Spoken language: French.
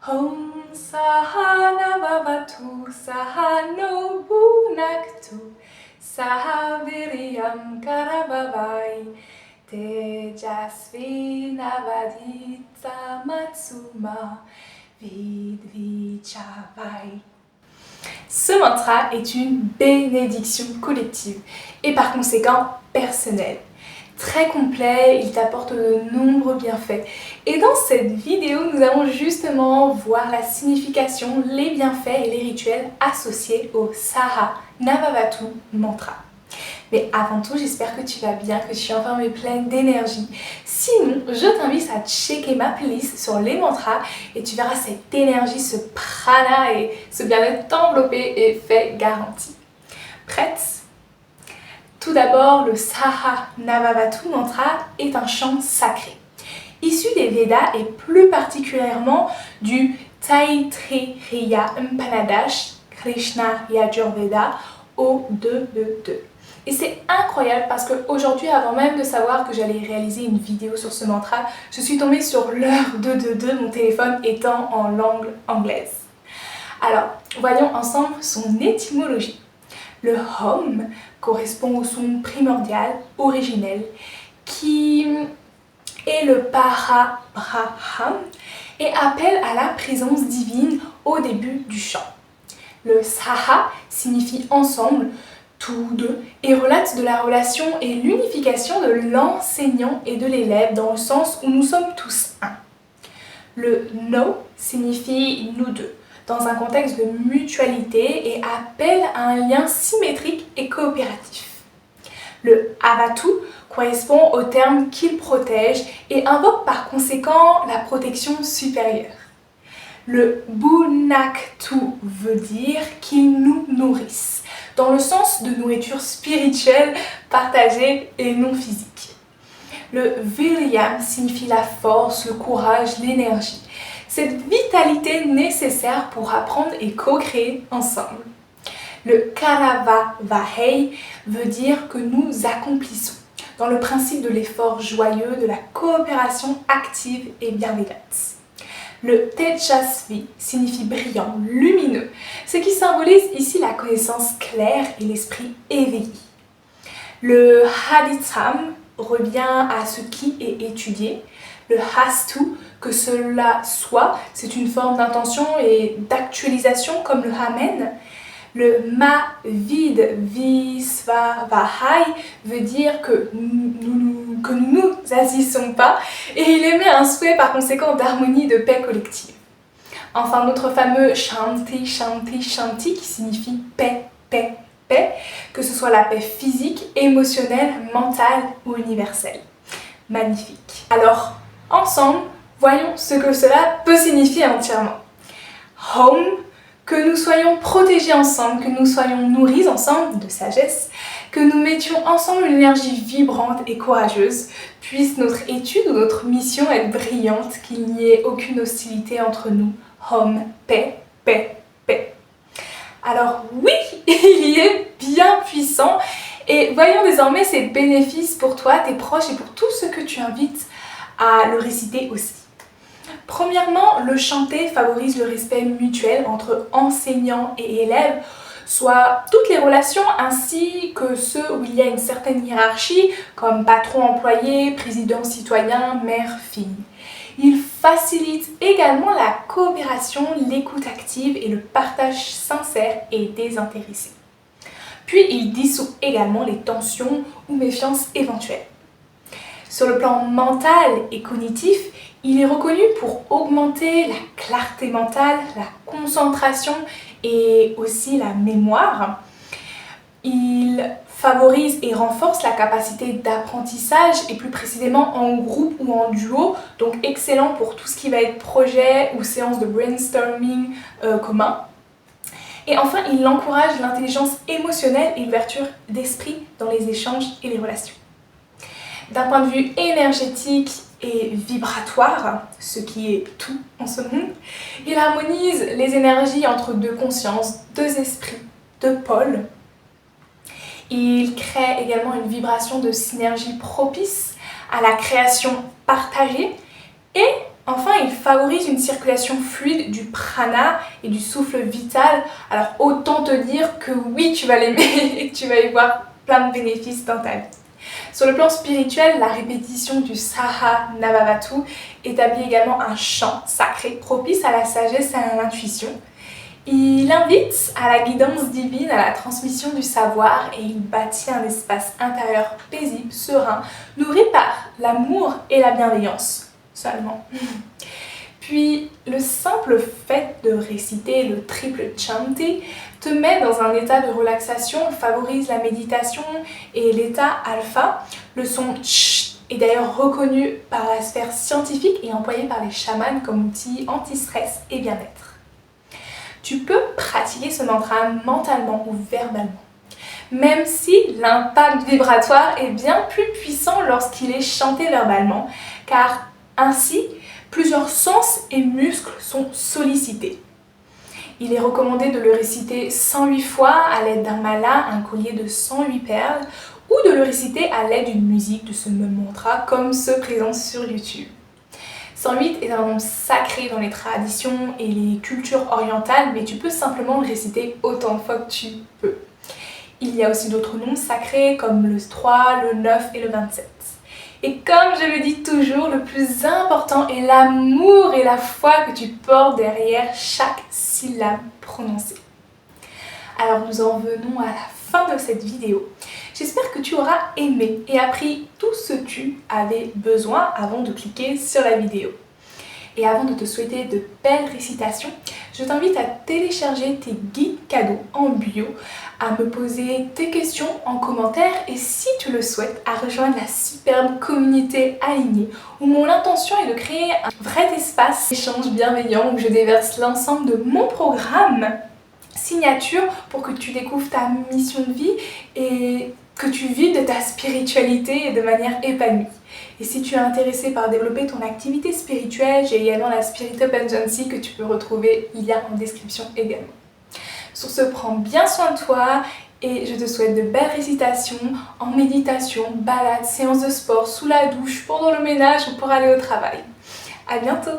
Om Sahana Vavatu Sahano Bhunaktu Sahaviriyam Karavavai Tejasvi Navadita Matsuma Vidvichavai. Ce mantra est une bénédiction collective et par conséquent personnelle. Très complet, il t'apporte de nombreux bienfaits. Et dans cette vidéo, nous allons justement voir la signification, les bienfaits et les rituels associés au Sahana Vavatu mantra. Mais avant tout, j'espère que tu vas bien, que tu es en forme et pleine d'énergie. Sinon, je t'invite à checker ma playlist sur les mantras et tu verras cette énergie, ce prana et ce bien-être t'envelopper et fait garanti. Prête ? Tout d'abord, le Sahana Vavatu mantra est un chant sacré, issu des Védas et plus particulièrement du Taittiriya Upanishad Krishna Yajurveda au 2.2.2. Et c'est incroyable parce qu'aujourd'hui, avant même de savoir que j'allais réaliser une vidéo sur ce mantra, je suis tombée sur l'heure 2.2.2, mon téléphone étant en langue anglaise. Alors, voyons ensemble son étymologie. Le Hom correspond au son primordial, originel, qui est le Parabrahman et appelle à la présence divine au début du chant. Le Saha signifie ensemble, tous deux, et relate de la relation et l'unification de l'enseignant et de l'élève dans le sens où nous sommes tous un. Le No signifie nous deux, dans un contexte de mutualité et appelle à un lien symétrique et coopératif. Le Avatu correspond au terme qu'il protège et invoque par conséquent la protection supérieure. Le Bhunaktu veut dire qu'il nous nourrisse, dans le sens de nourriture spirituelle, partagée et non physique. Le Viryam signifie la force, le courage, l'énergie. Cette vitalité nécessaire pour apprendre et co-créer ensemble. Le Karavavai veut dire que nous accomplissons, dans le principe de l'effort joyeux, de la coopération active et bienveillante. Le Tejasvi signifie brillant, lumineux, ce qui symbolise ici la connaissance claire et l'esprit éveillé. Le Haditam revient à ce qui est étudié. Le Hastu, que cela soit, c'est une forme d'intention et d'actualisation comme le Amen. Le Mavid Visvavahai veut dire que nous ne nous agissons pas et il émet un souhait par conséquent d'harmonie, de paix collective. Enfin, notre fameux Shanti, Shanti, Shanti qui signifie paix, paix, paix, que ce soit la paix physique, émotionnelle, mentale ou universelle. Magnifique. Alors, ensemble, voyons ce que cela peut signifier entièrement. Home, que nous soyons protégés ensemble, que nous soyons nourris ensemble de sagesse, que nous mettions ensemble une énergie vibrante et courageuse, puisse notre étude ou notre mission être brillante, qu'il n'y ait aucune hostilité entre nous. Home, paix, paix, paix. Alors oui, il y est bien puissant et voyons désormais ses bénéfices pour toi, tes proches et pour tous ceux que tu invites à le réciter aussi. Premièrement, le chanter favorise le respect mutuel entre enseignants et élèves, soit toutes les relations ainsi que ceux où il y a une certaine hiérarchie, comme patron-employé, président-citoyen, mère-fille. Il facilite également la coopération, l'écoute active et le partage sincère et désintéressé. Puis il dissout également les tensions ou méfiances éventuelles. Sur le plan mental et cognitif, il est reconnu pour augmenter la clarté mentale, la concentration et aussi la mémoire. Il favorise et renforce la capacité d'apprentissage et plus précisément en groupe ou en duo, donc excellent pour tout ce qui va être projet ou séance de brainstorming commun. Et enfin, il encourage l'intelligence émotionnelle et l'ouverture d'esprit dans les échanges et les relations. D'un point de vue énergétique et vibratoire, ce qui est tout en ce monde, il harmonise les énergies entre deux consciences, deux esprits, deux pôles. Il crée également une vibration de synergie propice à la création partagée et Enfin, il favorise une circulation fluide du prana et du souffle vital. Alors autant te dire que oui, tu vas l'aimer et que tu vas y voir plein de bénéfices dans ta vie. Sur le plan spirituel, la répétition du Saha Navavatu établit également un chant sacré propice à la sagesse et à l'intuition. Il invite à la guidance divine, à la transmission du savoir et il bâtit un espace intérieur paisible, serein, nourri par l'amour et la bienveillance seulement. Puis, le simple fait de réciter le triple chanti te met dans un état de relaxation, favorise la méditation et l'état alpha. Le son ch est d'ailleurs reconnu par la sphère scientifique et employé par les chamans comme outil anti-stress et bien-être. Tu peux pratiquer ce mantra mentalement ou verbalement, même si l'impact vibratoire est bien plus puissant lorsqu'il est chanté verbalement, car ainsi, plusieurs sens et muscles sont sollicités. Il est recommandé de le réciter 108 fois à l'aide d'un mala, un collier de 108 perles, ou de le réciter à l'aide d'une musique de ce même mantra, comme ceux présents sur YouTube. 108 est un nombre sacré dans les traditions et les cultures orientales, mais tu peux simplement le réciter autant de fois que tu peux. Il y a aussi d'autres nombres sacrés comme le 3, le 9 et le 27. Et comme je le dis toujours, le plus important est l'amour et la foi que tu portes derrière chaque syllabe prononcée. Alors nous en venons à la fin de cette vidéo. J'espère que tu auras aimé et appris tout ce que tu avais besoin avant de cliquer sur la vidéo. Et avant de te souhaiter de belles récitations, je t'invite à télécharger tes guides cadeaux en bio, à me poser tes questions en commentaire et si tu le souhaites, à rejoindre la superbe communauté alignée où mon intention est de créer un vrai espace d'échange bienveillant où je déverse l'ensemble de mon programme signature pour que tu découvres ta mission de vie et que tu vives de ta spiritualité de manière épanouie. Et si tu es intéressé par développer ton activité spirituelle, j'ai également la Spirit Up Agency que tu peux retrouver, il y a en description également. Sur ce, prends bien soin de toi et je te souhaite de belles récitations en méditation, balade, séance de sport, sous la douche, pendant le ménage ou pour aller au travail. À bientôt!